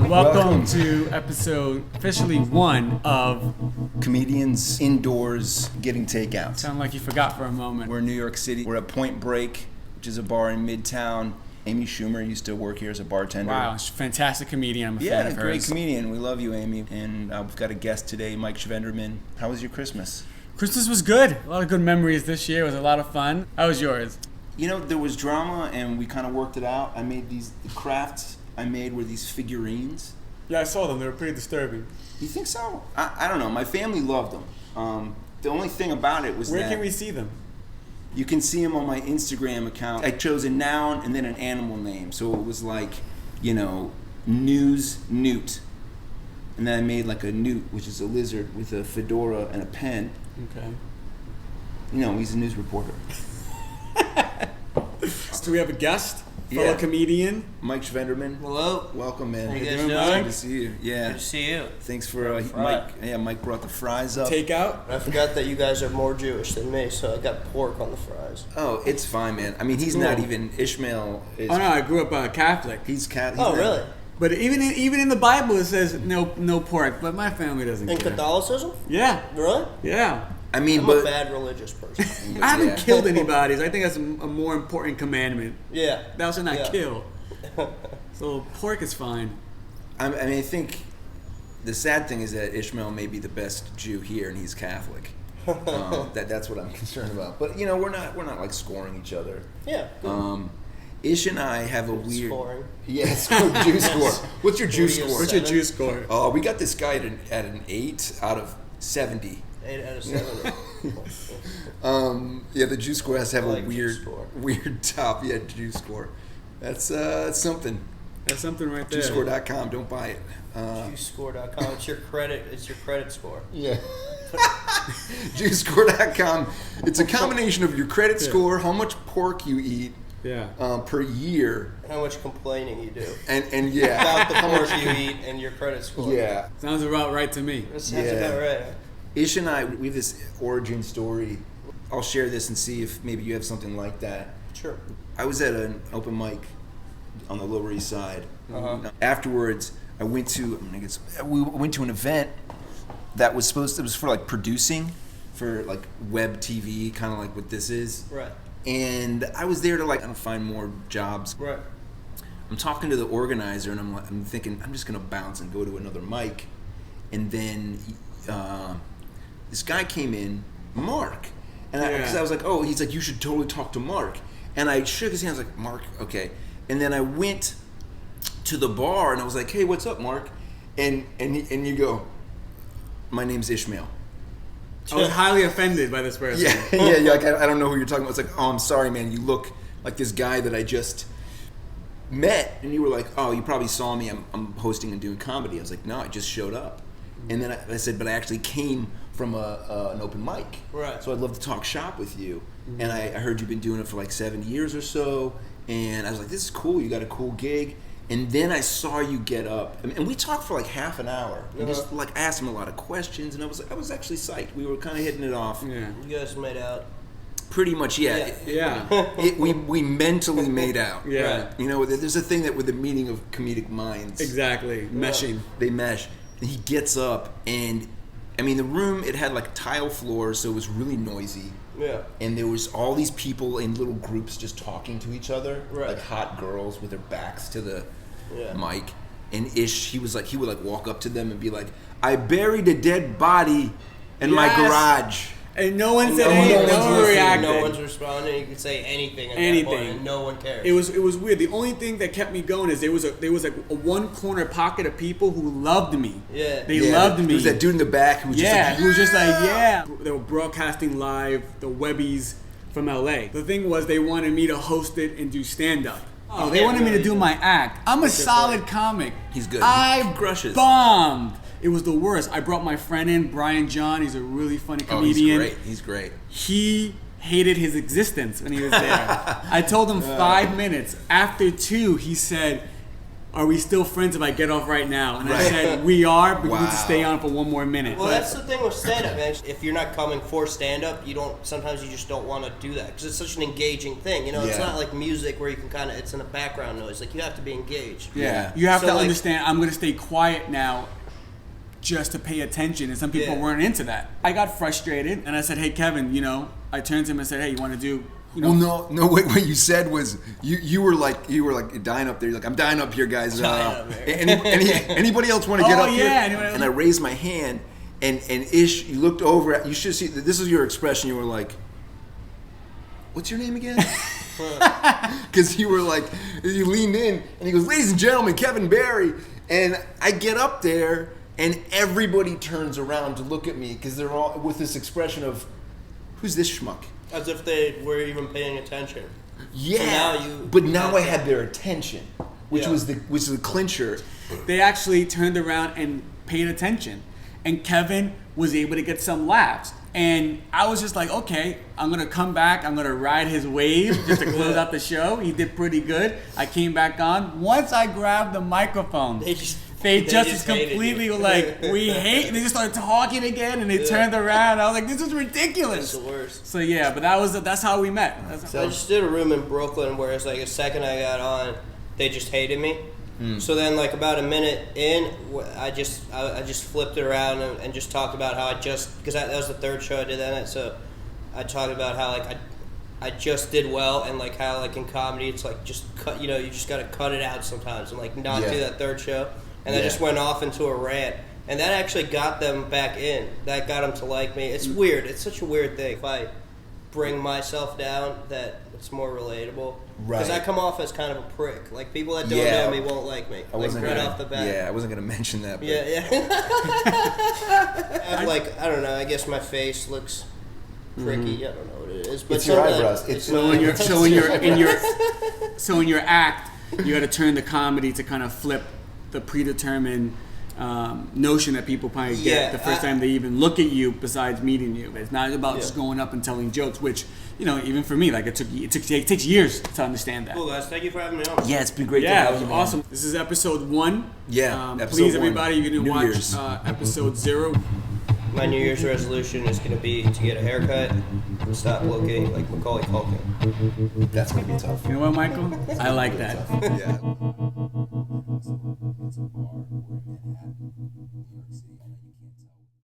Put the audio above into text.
Welcome to episode officially 1 of Comedians Indoors Getting Takeout. Sound like you forgot for a moment. We're in New York City. We're at Point Break, which is a bar in Midtown. Amy Schumer used to work here as a bartender. Wow, she's a fantastic comedian. I'm a fan of hers. Yeah, great comedian. We love you, Amy. And we've got a guest today, Mike Schvenderman. How was your Christmas? Christmas was good. A lot of good memories this year. It was a lot of fun. How was yours? You know, there was drama, and we kind of worked it out. I made the crafts I made were these figurines. Yeah, I saw them. They were pretty disturbing. You think so? I don't know. My family loved them. The only thing about it was Where can we see them? You can see them on my Instagram account. I chose a noun and then an animal name. So it was like, news newt. And then I made like a newt, which is a lizard with a fedora and a pen. Okay. He's a news reporter. Do we have a guest? Fellow comedian? Mike Schvenderman. Hello. Welcome, man. How you guys doing? Good to see you. Yeah. Good to see you. Thanks for Mike. Yeah, Mike brought the fries up. Takeout? I forgot that you guys are more Jewish than me, so I got pork on the fries. Oh, it's fine, man. I mean, he's not even Ishmael. Oh no, I grew up Catholic. He's Catholic. Oh, really? But even in the Bible it says no pork. But my family doesn't. In care. Catholicism? Yeah. Really? Yeah. I mean, I'm a bad religious person. I haven't killed anybody. So I think that's a more important commandment. Yeah. Thou shalt not kill. So pork is fine. I think the sad thing is that Ishmael may be the best Jew here, and he's Catholic. That's what I'm concerned about. But we're not like scoring each other. Yeah. Good. Ish and I have a weird. Scoring. Yeah, Jew score. What's your Jew score? What's your Jew score? Oh, we got this guy at an 8 out of 70. 8 out of 70. Yeah, the Jew score has to have like a weird top. Yeah, Jew score. That's something. That's something right there. Jewscore.com. Don't buy it. Jewscore.com. It's your credit score. Yeah. Jewscore.com. It's a combination of your credit score, how much pork you eat. Yeah. Per year. How much complaining you do. And yeah. About the pork you eat and your credit score. Yeah. Sounds about right to me. That sounds about right. Ish and I, we have this origin story. I'll share this and see if maybe you have something like that. Sure. I was at an open mic on the Lower East Side. Uh-huh. Afterwards, we went to an event that was it was for like producing, for like web TV, kind of like what this is. Right. And I was there to find more jobs. Right. I'm talking to the organizer, and I'm thinking I'm just gonna bounce and go to another mic, and then this guy came in, Mark, and because I was like, oh, he's like, you should totally talk to Mark, and I shook his hand. I was like, Mark, okay, and then I went to the bar, and I was like, hey, what's up, Mark, and you go, my name's Ishmael. I was highly offended by this person. Yeah. Like I don't know who you're talking about. It's like, oh, I'm sorry, man. You look like this guy that I just met, and you were like, oh, you probably saw me. I'm hosting and doing comedy. I was like, no, I just showed up, and then I said, but I actually came from an open mic. Right. So I'd love to talk shop with you, and I heard you've been doing it for like 7 years or so, and I was like, this is cool. You got a cool gig. And then I saw you get up, and we talked for like half an hour, and just asked him a lot of questions, and I was actually psyched. We were kind of hitting it off. Yeah. You guys made out. Pretty much, yeah. We mentally made out. Yeah. Right. There's a thing that with the meeting of comedic minds. Exactly. Meshing. They mesh. And he gets up, and I mean, the room, it had like tile floors, so it was really noisy. Yeah. And there was all these people in little groups just talking to each other, like hot girls with their backs to the mic. And Ish, he would walk up to them and be like, I buried a dead body in my garage. And no one said anything. No one reacted. No one's responding. You could say anything at that point, and no one cares. It was weird. The only thing that kept me going is there was like a one corner pocket of people who loved me. Yeah. They loved me. There was that dude in the back who was just like, They were broadcasting live the Webbies from LA. The thing was, they wanted me to host it and do stand up. Oh, they wanted me to do my act. I'm a solid comic. He's good. I crushes. Bombed. It was the worst. I brought my friend in, Brian John. He's a really funny comedian. Oh, he's great. He hated his existence when he was there. I told him 5 minutes. After 2, he said, are we still friends if I get off right now? And I Right. said, we are, but we need to Wow. stay on for one more minute. Well, But- that's the thing with stand-up, man. If you're not coming for stand-up, sometimes you just don't want to do that because it's such an engaging thing. You know, it's Yeah. not like music where you can kind of, it's in a background noise. Like, you have to be engaged. Yeah. You have So, to like- understand, I'm going to stay quiet now just to pay attention. And some people Yeah. weren't into that. I got frustrated and I said, hey, Kevin, I turned to him and said, hey, you want to do, Well, no. What you said was you were like dying up there. You're like, I'm dying up here, guys. Dying up here. Anybody else want to get Oh, up here? yeah, anyone else? And I raised my hand, and Ish, you looked over. You should see. This is your expression. You were like, "What's your name again?" Because you were like, you leaned in, and he goes, "Ladies and gentlemen, Kevin Barry." And I get up there, and everybody turns around to look at me because they're all with this expression of, "Who's this schmuck?" As if they were even paying attention. Yeah, So but now I had their attention, which Yeah. was the clincher. they actually turned around and paid attention. And Kevin was able to get some laughs. And I was just like, okay, I'm going to come back. I'm going to ride his wave just to close out the show. He did pretty good. I came back on. Once I grabbed the microphone, They just hated completely you. were like, we hate. They just started talking again, and they turned around. I was like, this is ridiculous. It's the worst. So yeah, but that's how we met. I just did a room in Brooklyn where it's like a second I got on, they just hated me. So then, like about a minute in, I just flipped it around and just talked about how because that was the third show I did that night. So I talked about how like I just did well, and like how like in comedy it's like just cut. You just got to cut it out sometimes and like not do that third show. And I Yeah. just went off into a rant. And that actually got them back in. That got them to like me. It's weird. It's such a weird thing. If I bring myself down, that it's more relatable. Because I Right. come off as kind of a prick. Like, people that don't Yeah. know me won't like me. I Like, wasn't right gonna, off the bat. Yeah, I wasn't gonna mention that. But Yeah. I'm like, I don't know. I guess my face looks pricky. I don't know what it is. But It's your sometimes eyebrows. It's So when you're in your act, you got to turn the comedy to kind of flip the predetermined notion that people probably get Yeah, the first time they even look at you. Besides meeting you, it's not about just going up and telling jokes. Which even for me, like it takes years to understand that. Cool, guys. Thank you for having me on. Yeah, it's been great. Yeah, to it have was you, man. awesome. This is episode 1. Yeah, episode please, 1. everybody, you can New watch Year's. episode 0. My New Year's resolution is going to be to get a haircut and stop looking like Macaulay Culkin. That's gonna be tough. You know what, Michael? I like that. Yeah.